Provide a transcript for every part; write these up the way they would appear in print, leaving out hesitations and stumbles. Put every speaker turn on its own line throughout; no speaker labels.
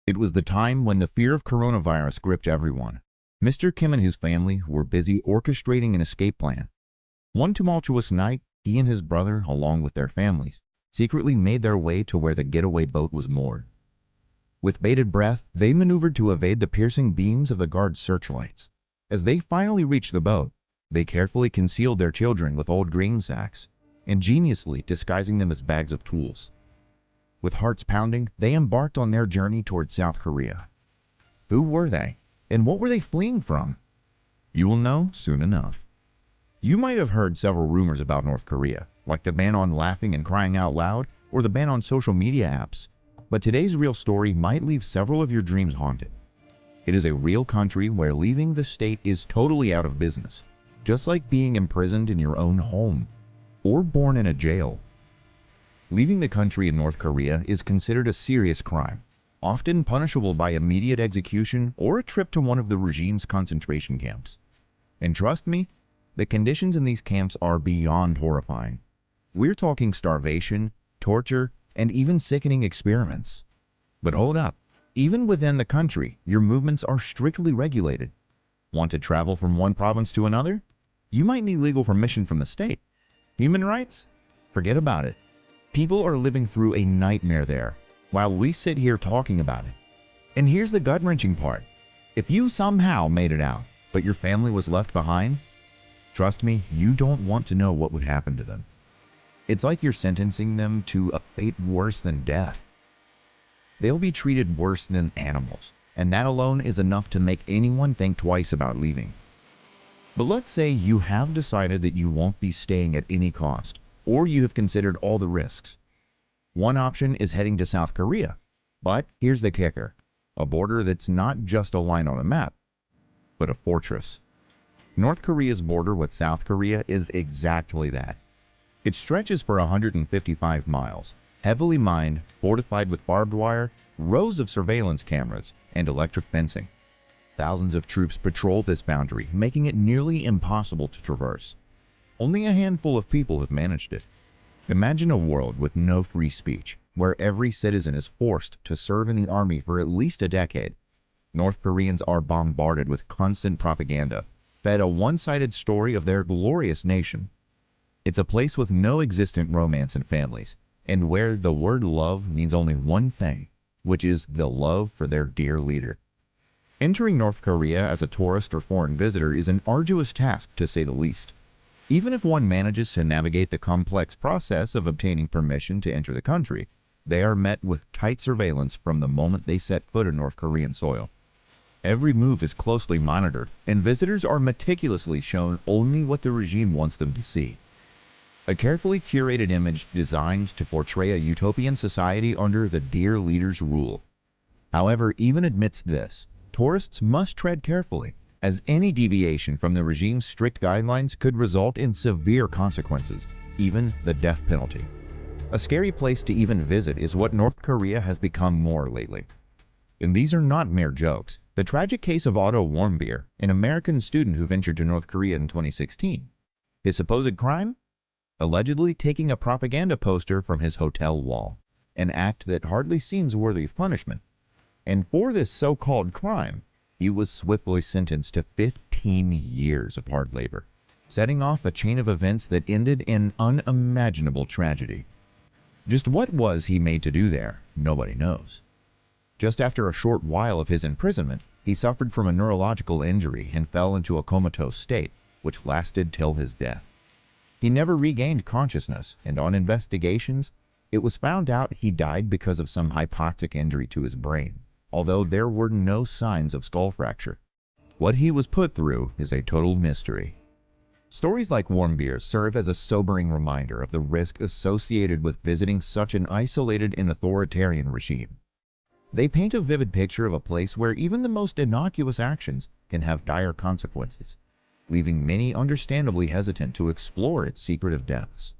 It was the time when the fear of coronavirus gripped everyone. Mr. Kim and his family were busy orchestrating an escape plan. One tumultuous night, he and his brother, along with their families, secretly made their way to where the getaway boat was moored. With bated breath, they maneuvered to evade the piercing beams of the guards' searchlights. As they finally reached the boat, they carefully concealed their children with old grain sacks, ingeniously disguising them as bags of tools. With hearts pounding, they embarked on their journey toward South Korea. Who were they, and what were they fleeing from? You will know soon enough. You might have heard several rumors about North Korea, like the ban on laughing and crying out loud, or the ban on social media apps. But today's real story might leave several of your dreams haunted. It is a real country where leaving the state is totally out of business, just like being imprisoned in your own home, or born in a jail. Leaving the country in North Korea is considered a serious crime, often punishable by immediate execution or a trip to one of the regime's concentration camps. And trust me, the conditions in these camps are beyond horrifying. We're talking starvation, torture, and even sickening experiments. But hold up, even within the country, your movements are strictly regulated. Want to travel from one province to another? You might need legal permission from the state. Human rights? Forget about it. People are living through a nightmare there, while we sit here talking about it. And here's the gut-wrenching part. If you somehow made it out, but your family was left behind, trust me, you don't want to know what would happen to them. It's like you're sentencing them to a fate worse than death. They'll be treated worse than animals, and that alone is enough to make anyone think twice about leaving. But let's say you have decided that you won't be staying at any cost, or you have considered all the risks. One option is heading to South Korea, but here's the kicker: a border that's not just a line on a map, but a fortress. North Korea's border with South Korea is exactly that. It stretches for 155 miles, heavily mined, fortified with barbed wire, rows of surveillance cameras, and electric fencing. Thousands of troops patrol this boundary, making it nearly impossible to traverse. Only a handful of people have managed it. Imagine a world with no free speech, where every citizen is forced to serve in the army for at least a decade. North Koreans are bombarded with constant propaganda, fed a one-sided story of their glorious nation. It's a place with no existent romance and families, and where the word love means only one thing, which is the love for their dear leader. Entering North Korea as a tourist or foreign visitor is an arduous task, to say the least. Even if one manages to navigate the complex process of obtaining permission to enter the country, they are met with tight surveillance from the moment they set foot in North Korean soil. Every move is closely monitored, and visitors are meticulously shown only what the regime wants them to see. A carefully curated image designed to portray a utopian society under the dear leader's rule. However, even amidst this, tourists must tread carefully, as any deviation from the regime's strict guidelines could result in severe consequences, even the death penalty. A scary place to even visit is what North Korea has become more lately. And these are not mere jokes. The tragic case of Otto Warmbier, an American student who ventured to North Korea in 2016. His supposed crime? Allegedly taking a propaganda poster from his hotel wall, an act that hardly seems worthy of punishment. And for this so-called crime, he was swiftly sentenced to 15 years of hard labor, setting off a chain of events that ended in unimaginable tragedy. Just what was he made to do there, nobody knows. Just after a short while of his imprisonment, he suffered from a neurological injury and fell into a comatose state, which lasted till his death. He never regained consciousness, and on investigations, it was found out he died because of some hypoxic injury to his brain, although there were no signs of skull fracture. What he was put through is a total mystery. Stories like Warmbier's serve as a sobering reminder of the risk associated with visiting such an isolated and authoritarian regime. They paint a vivid picture of a place where even the most innocuous actions can have dire consequences, leaving many understandably hesitant to explore its secretive depths.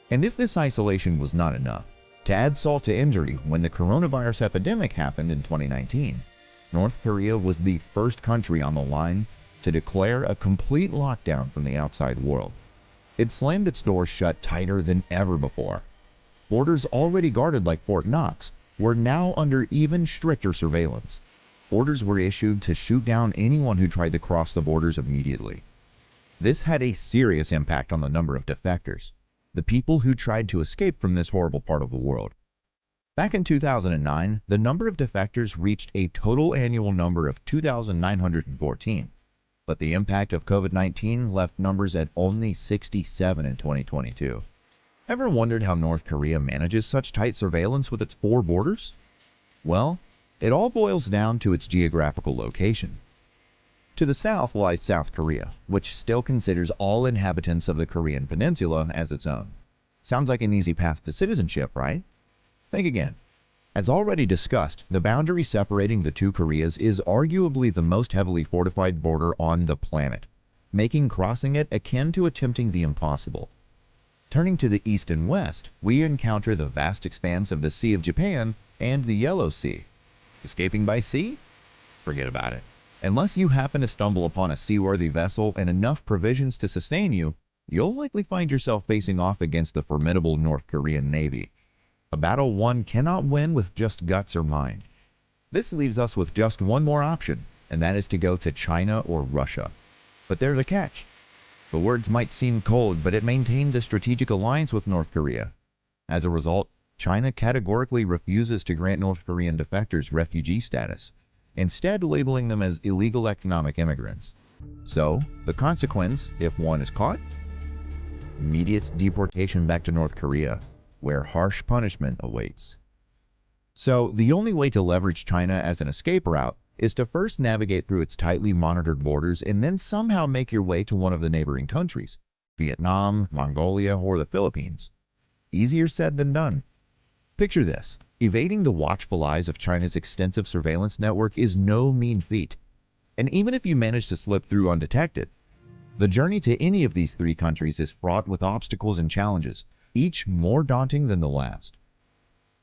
And if this isolation was not enough, to add salt to injury, when the coronavirus epidemic happened in 2019, North Korea was the first country on the line to declare a complete lockdown from the outside world. It slammed its doors shut tighter than ever before. Borders already guarded like Fort Knox were now under even stricter surveillance. Orders were issued to shoot down anyone who tried to cross the borders immediately. This had a serious impact on the number of defectors, the people who tried to escape from this horrible part of the world. Back in 2009, the number of defectors reached a total annual number of 2,914, but the impact of COVID-19 left numbers at only 67 in 2022. Ever wondered how North Korea manages such tight surveillance with its 4 borders? Well, it all boils down to its geographical location. To the south lies South Korea, which still considers all inhabitants of the Korean peninsula as its own. Sounds like an easy path to citizenship, right? Think again. As already discussed, the boundary separating the 2 Koreas is arguably the most heavily fortified border on the planet, making crossing it akin to attempting the impossible. Turning to the east and west, we encounter the vast expanse of the Sea of Japan and the Yellow Sea. Escaping by sea? Forget about it. Unless you happen to stumble upon a seaworthy vessel and enough provisions to sustain you, you'll likely find yourself facing off against the formidable North Korean Navy. A battle one cannot win with just guts or mind. This leaves us with just one more option, and that is to go to China or Russia. But there's a catch. The words might seem cold, but it maintains a strategic alliance with North Korea. As a result, China categorically refuses to grant North Korean defectors refugee status, instead labeling them as illegal economic immigrants. So, the consequence, if one is caught? Immediate deportation back to North Korea, where harsh punishment awaits. So, the only way to leverage China as an escape route is to first navigate through its tightly monitored borders and then somehow make your way to one of the neighboring countries, Vietnam, Mongolia, or the Philippines. Easier said than done. Picture this. Evading the watchful eyes of China's extensive surveillance network is no mean feat. And even if you manage to slip through undetected, the journey to any of these 3 countries is fraught with obstacles and challenges, each more daunting than the last.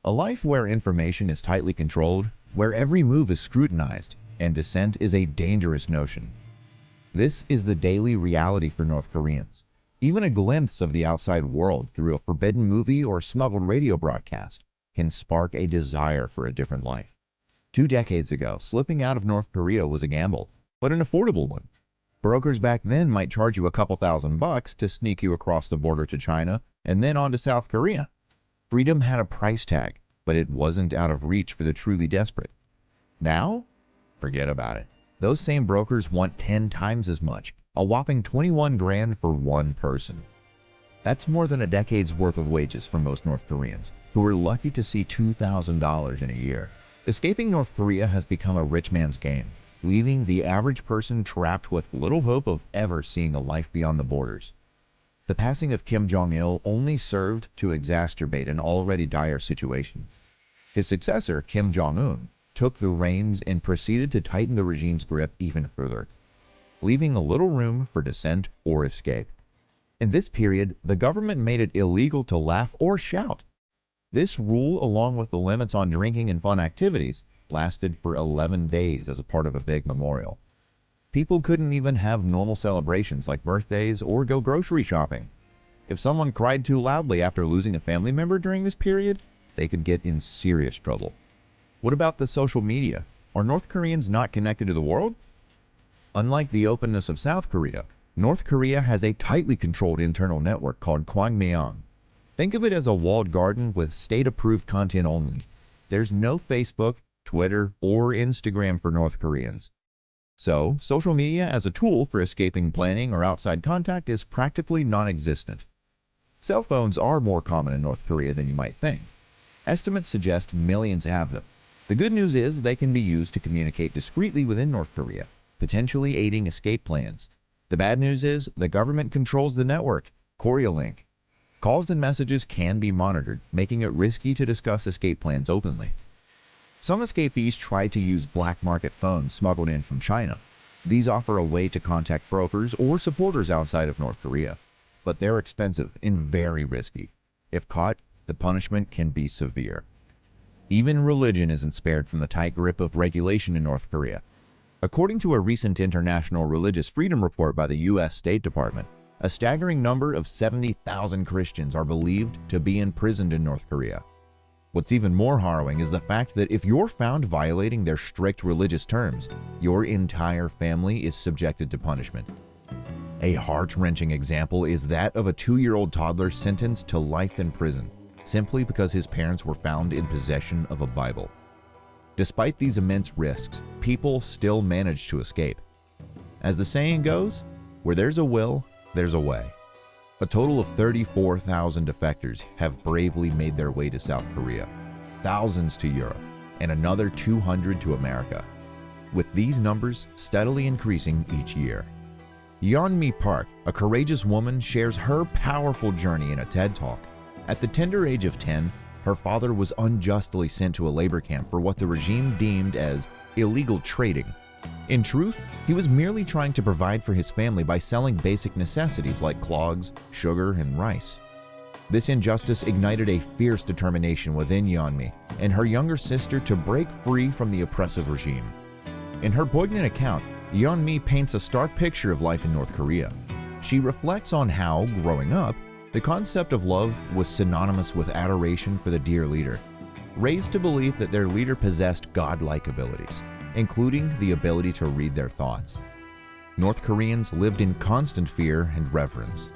A life where information is tightly controlled, where every move is scrutinized, and dissent is a dangerous notion. This is the daily reality for North Koreans. Even a glimpse of the outside world through a forbidden movie or smuggled radio broadcast can spark a desire for a different life. 2 decades ago, slipping out of North Korea was a gamble, but an affordable one. Brokers back then might charge you a couple $1,000 to sneak you across the border to China and then on to South Korea. Freedom had a price tag, but it wasn't out of reach for the truly desperate. Now? Forget about it. Those same brokers want 10 times as much, a whopping 21 grand for one person. That's more than a decade's worth of wages for most North Koreans, who are lucky to see $2,000 in a year. Escaping North Korea has become a rich man's game, leaving the average person trapped with little hope of ever seeing a life beyond the borders. The passing of Kim Jong Un only served to exacerbate an already dire situation. His successor, Kim Jong Un, took the reins and proceeded to tighten the regime's grip even further, leaving a little room for dissent or escape. In this period, the government made it illegal to laugh or shout. This rule, along with the limits on drinking and fun activities, lasted for 11 days as a part of a big memorial. People couldn't even have normal celebrations like birthdays or go grocery shopping. If someone cried too loudly after losing a family member during this period, they could get in serious trouble. What about the social media? Are North Koreans not connected to the world? Unlike the openness of South Korea, North Korea has a tightly controlled internal network called Kwangmyeong. Think of it as a walled garden with state-approved content only. There's no Facebook, Twitter, or Instagram for North Koreans. So, social media as a tool for escaping planning or outside contact is practically non-existent. Cell phones are more common in North Korea than you might think. Estimates suggest millions have them. The good news is they can be used to communicate discreetly within North Korea, potentially aiding escape plans. The bad news is the government controls the network, Korealink. Calls and messages can be monitored, making it risky to discuss escape plans openly. Some escapees try to use black market phones smuggled in from China. These offer a way to contact brokers or supporters outside of North Korea, but they're expensive and very risky. If caught, the punishment can be severe. Even religion isn't spared from the tight grip of regulation in North Korea. According to a recent International Religious Freedom Report by the U.S. State Department, a staggering number of 70,000 Christians are believed to be imprisoned in North Korea. What's even more harrowing is the fact that if you're found violating their strict religious terms, your entire family is subjected to punishment. A heart-wrenching example is that of a 2-year-old toddler sentenced to life in prison simply because his parents were found in possession of a Bible. Despite these immense risks, people still manage to escape. As the saying goes, where there's a will, there's a way. A total of 34,000 defectors have bravely made their way to South Korea, thousands to Europe, and another 200 to America, with these numbers steadily increasing each year. Yeonmi Park, a courageous woman, shares her powerful journey in a TED Talk. At the tender age of 10, her father was unjustly sent to a labor camp for what the regime deemed as illegal trading. In truth, he was merely trying to provide for his family by selling basic necessities like clogs, sugar, and rice. This injustice ignited a fierce determination within Yeonmi and her younger sister to break free from the oppressive regime. In her poignant account, Yeonmi paints a stark picture of life in North Korea. She reflects on how, growing up, the concept of love was synonymous with adoration for the dear leader, raised to believe that their leader possessed godlike abilities, including the ability to read their thoughts. North Koreans lived in constant fear and reverence.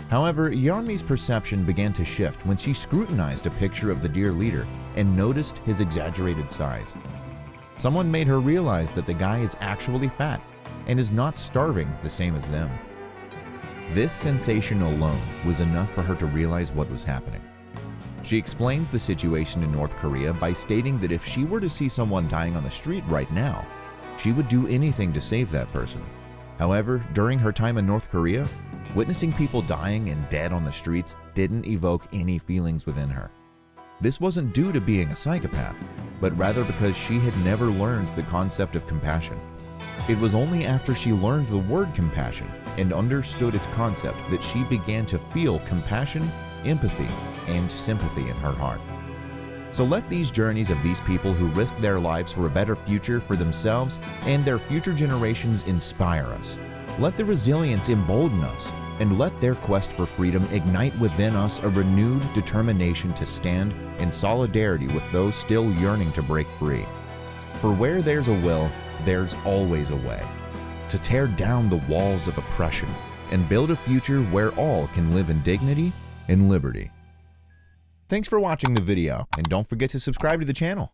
However, Yeonmi's perception began to shift when she scrutinized a picture of the dear leader and noticed his exaggerated size. Someone made her realize that the guy is actually fat and is not starving the same as them. This sensation alone was enough for her to realize what was happening. She explains the situation in North Korea by stating that if she were to see someone dying on the street right now, she would do anything to save that person. However, during her time in North Korea, witnessing people dying and dead on the streets didn't evoke any feelings within her. This wasn't due to being a psychopath, but rather because she had never learned the concept of compassion. It was only after she learned the word compassion and understood its concept that she began to feel compassion, empathy, and sympathy in her heart. So let these journeys of these people who risked their lives for a better future for themselves and their future generations inspire us. Let the resilience embolden us, and let their quest for freedom ignite within us a renewed determination to stand in solidarity with those still yearning to break free. For where there's a will, there's always a way. To tear down the walls of oppression and build a future where all can live in dignity and liberty. Thanks for watching the video, and don't forget to subscribe to the channel.